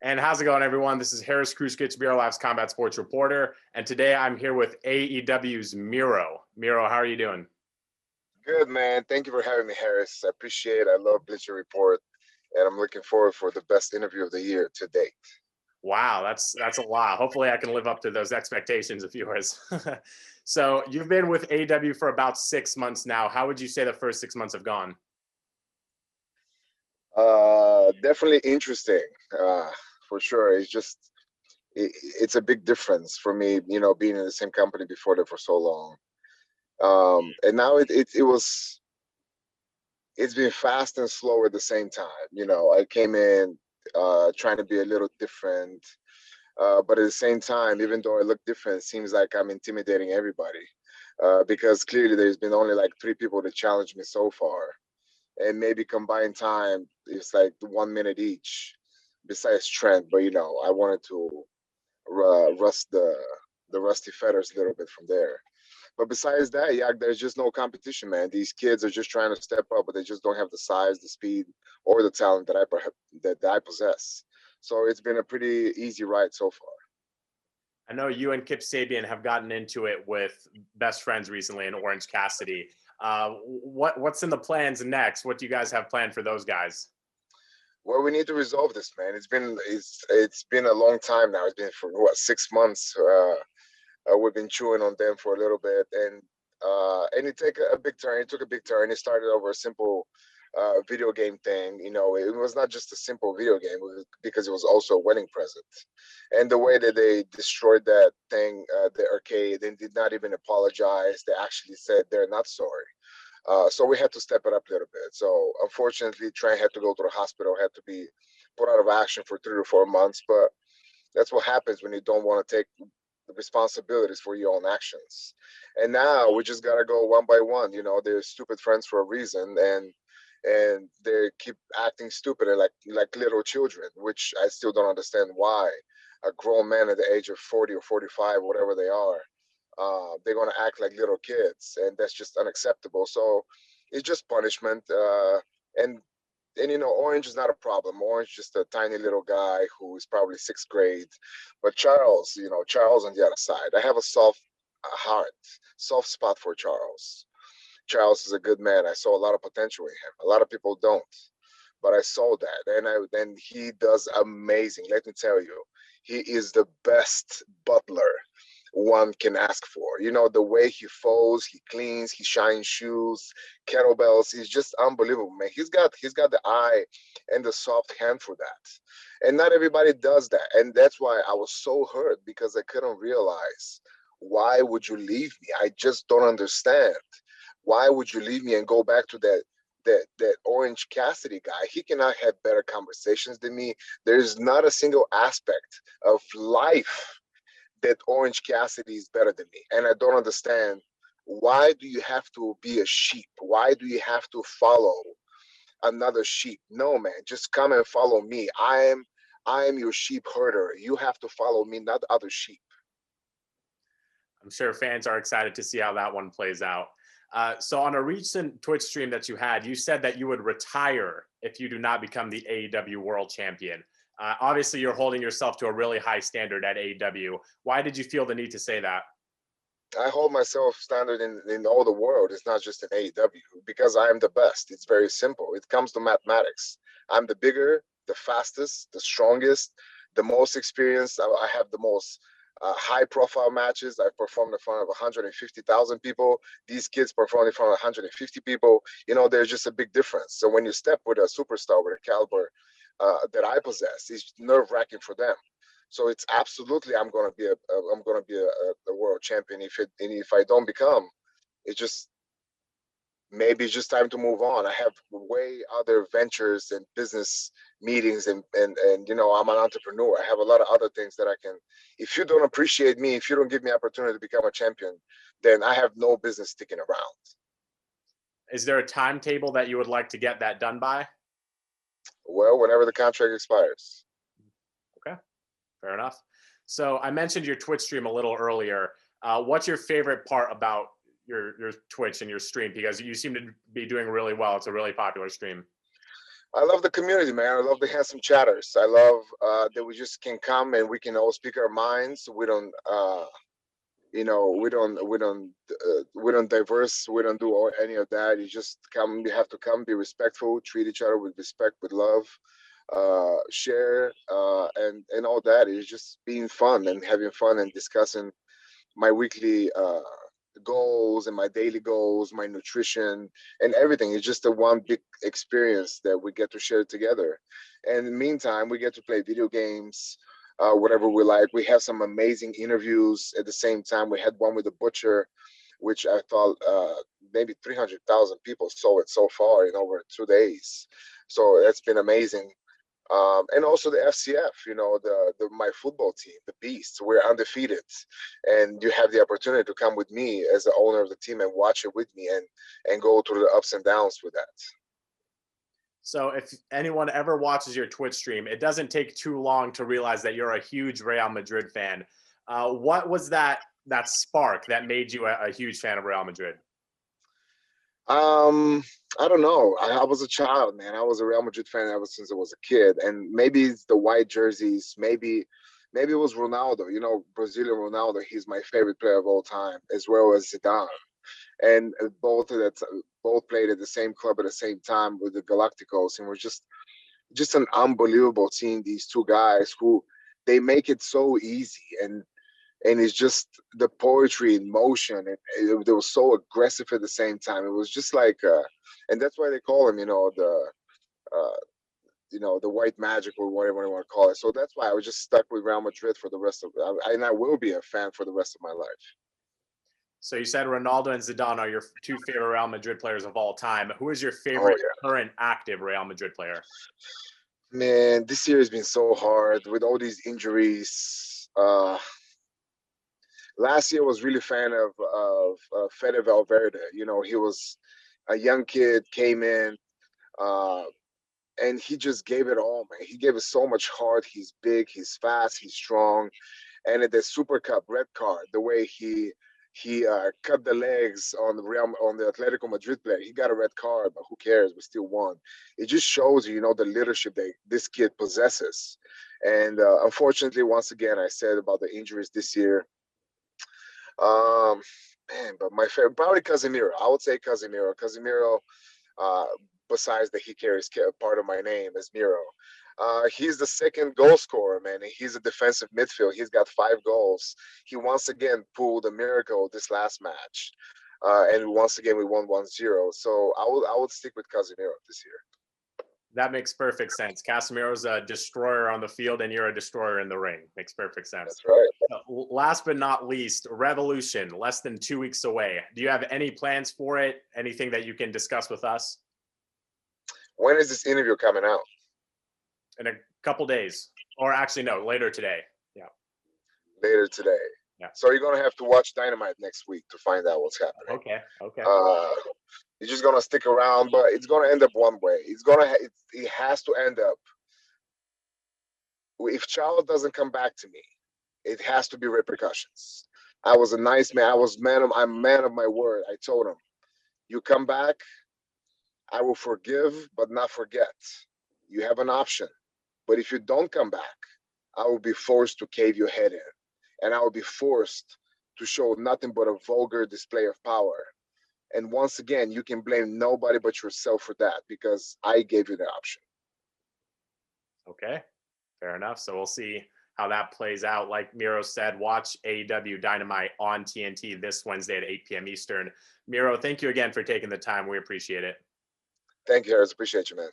And how's it going, everyone? This is Haris Kruskic, Miro Live's combat sports reporter. And today I'm here with AEW's Miro. Miro, how are you doing? Good, man. Thank you for having me, Harris. I appreciate it. I love Bleacher Report, and I'm looking forward for the best interview of the year to date. Wow, that's a lot. Hopefully I can live up to those expectations of yours. So you've been with AEW for about 6 months now. How would you say the first 6 months have gone? Definitely interesting, for sure. It's a big difference for me, being in the same company before there for so long. And now it's been fast and slow at the same time. I came in trying to be a little different, but at the same time, even though I look different, it seems like I'm intimidating everybody, because clearly there's been only like 3 people to challenge me so far, and maybe combined time it's like 1 minute each, besides Trent. But I wanted to rust the rusty feathers a little bit from there. But besides that, yeah, there's just no competition, man. These kids are just trying to step up, but they just don't have the size, the speed, or the talent that I possess. So it's been a pretty easy ride so far. I know you and Kip Sabian have gotten into it with best friends recently in Orange Cassidy. What's in the plans next? What do you guys have planned for those guys? Well, we need to resolve this, man. It's been a long time now. It's been for 6 months. We've been chewing on them for a little bit, and it took a big turn. It took a big turn. It started over a simple video game thing. It was not just a simple video game, because it was also a wedding present. And the way that they destroyed that thing, the arcade, and did not even apologize. They actually said they're not sorry. So we had to step it up a little bit. So unfortunately, Trent had to go to the hospital, had to be put out of action for 3 to 4 months. But that's what happens when you don't want to take the responsibilities for your own actions. And now we just gotta go one by one. They're stupid friends for a reason, and they keep acting stupid and like little children, which I still don't understand why a grown man at the age of 40 or 45, whatever they are, they're going to act like little kids, and that's just unacceptable. So it's just punishment. And Orange is not a problem. Orange is just a tiny little guy who is probably 6th grade. But Charles on the other side, I have a soft heart, soft spot for Charles. Charles is a good man. I saw a lot of potential in him. A lot of people don't, but I saw that, and he does amazing. Let me tell you, he is the best butler one can ask for. The way he folds, he cleans, he shines shoes, kettlebells. He's just unbelievable, man. He's got the eye and the soft hand for that, and not everybody does that. And that's why I was so hurt, because I couldn't realize, why would you leave me? I just don't understand. Why would you leave me and go back to that Orange Cassidy guy? He cannot have better conversations than me. There's not a single aspect of life that Orange Cassidy is better than me. And I don't understand, why do you have to be a sheep? Why do you have to follow another sheep? No, man, just come and follow me. I am your sheep herder. You have to follow me, not other sheep. I'm sure fans are excited to see how that one plays out. So on a recent Twitch stream that you had, you said that you would retire if you do not become the AEW World Champion. Obviously, you're holding yourself to a really high standard at AEW. Why did you feel the need to say that? I hold myself standard in all the world. It's not just in AEW, because I am the best. It's very simple. It comes to mathematics. I'm the bigger, the fastest, the strongest, the most experienced. I have the most high-profile matches. I performed in front of 150,000 people. These kids performed in front of 150 people. There's just a big difference. So when you step with a superstar with a caliber that I possess, it's nerve-wracking for them. So it's absolutely, I'm gonna be a world champion. If I don't become, maybe it's just time to move on. I have way other ventures and business meetings, and I'm an entrepreneur. I have a lot of other things that I can. If you don't appreciate me, if you don't give me opportunity to become a champion, then I have no business sticking around. Is there a timetable that you would like to get that done by? Well, whenever the contract expires. Okay, fair enough. So I mentioned your Twitch stream a little earlier. What's your favorite part about your Twitch and your stream? Because you seem to be doing really well. It's a really popular stream. I love the community, man. I love the handsome chatters. I love that we just can come and we can all speak our minds. We don't, we don't diverse. We don't do any of that. You just come. You have to come, be respectful, treat each other with respect, with love, share, and all that. It's just being fun and having fun and discussing my weekly goals and my daily goals, my nutrition and everything. It's just a one big experience that we get to share together. And in the meantime, we get to play video games, whatever we like. We have some amazing interviews at the same time. We had one with the Butcher, which I thought maybe 300,000 people saw it so far in over 2 days. So that's been amazing. And also the FCF, the my football team, the Beasts, we're undefeated, and you have the opportunity to come with me as the owner of the team and watch it with me and go through the ups and downs with that. So if anyone ever watches your Twitch stream, it doesn't take too long to realize that you're a huge Real Madrid fan. What was that spark that made you a huge fan of Real Madrid? I don't know. I was a child, man. I was a Real Madrid fan ever since I was a kid, and maybe it's the white jerseys. Maybe it was Ronaldo. Brazilian Ronaldo. He's my favorite player of all time, as well as Zidane. And both played at the same club at the same time with the Galacticos, and we're just an unbelievable team. These two guys who they make it so easy, and it's just the poetry in motion. They were so aggressive at the same time. It was just like, and that's why they call him, the white magic or whatever you want to call it. So that's why I was just stuck with Real Madrid for the rest of, and I will be a fan for the rest of my life. So you said Ronaldo and Zidane are your two favorite Real Madrid players of all time. Who is your favorite current active Real Madrid player? Man, this year has been so hard with all these injuries. Last year was really a fan of Fede Valverde. He was a young kid, came in, and he just gave it all, man. He gave it so much heart. He's big, he's fast, he's strong. And at the Super Cup red card, the way he cut the legs on the Atletico Madrid player, he got a red card, but who cares? We still won. It just shows you, the leadership that this kid possesses. And unfortunately, once again, I said about the injuries this year. But my favorite, probably Casemiro. I would say Casemiro. Casemiro, besides that he carries part of my name as Miro. He's the second goal scorer, man. He's a defensive midfield. He's got 5 goals. He once again pulled a miracle this last match. And once again, we won 1-0. So I would stick with Casemiro this year. That makes perfect sense. Casemiro's a destroyer on the field, and you're a destroyer in the ring. Makes perfect sense. That's right. Last but not least, Revolution, less than 2 weeks away. Do you have any plans for it? Anything that you can discuss with us? When is this interview coming out? In a couple days. Or actually, no, later today. Yeah. Later today. Yeah. So you're going to have to watch Dynamite next week to find out what's happening. Okay. You're just gonna stick around, but it's gonna end up one way. It has to end up. If Charlotte doesn't come back to me, it has to be repercussions. I was a nice man. I'm man of my word. I told him, you come back, I will forgive but not forget. You have an option, but if you don't come back, I will be forced to cave your head in, and I will be forced to show nothing but a vulgar display of power. And once again, you can blame nobody but yourself for that, because I gave you the option. Okay, fair enough. So we'll see how that plays out. Like Miro said, watch AEW Dynamite on TNT this Wednesday at 8 p.m. Eastern. Miro, thank you again for taking the time. We appreciate it. Thank you, Haris. Appreciate you, man.